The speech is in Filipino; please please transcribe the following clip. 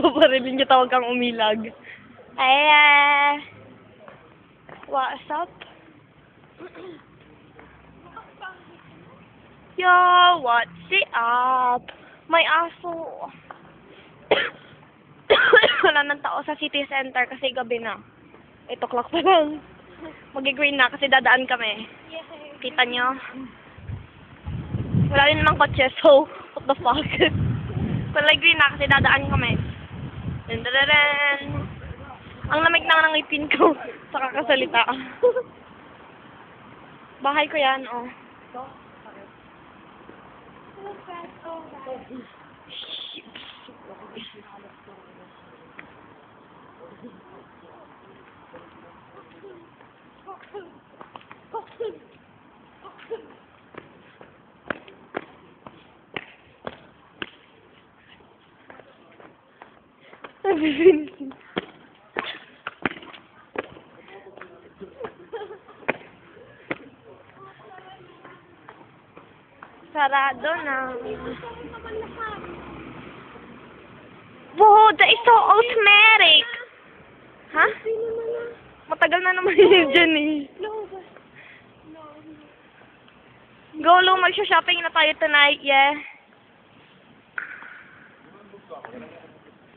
Babarilin niya, tawag kang umilag. What's up? Yo, what's up? May aso. Wala nang tao sa city center kasi gabi na. 8 o'clock pa lang. Magi-green na kasi dadaan kami. Kita nyo? Wala rin namang kotse, so what the fuck? Wala green na kasi dadaan kami. Dun. Ang lamig na ng ngipin ko sa kakasalita. Bahay ko yan, oh. Sarado na. Wow, that is so automatic. Ha? Matagal na naman yun dyan eh. Go, Lo, mag-shopping na tayo tonight, yeah.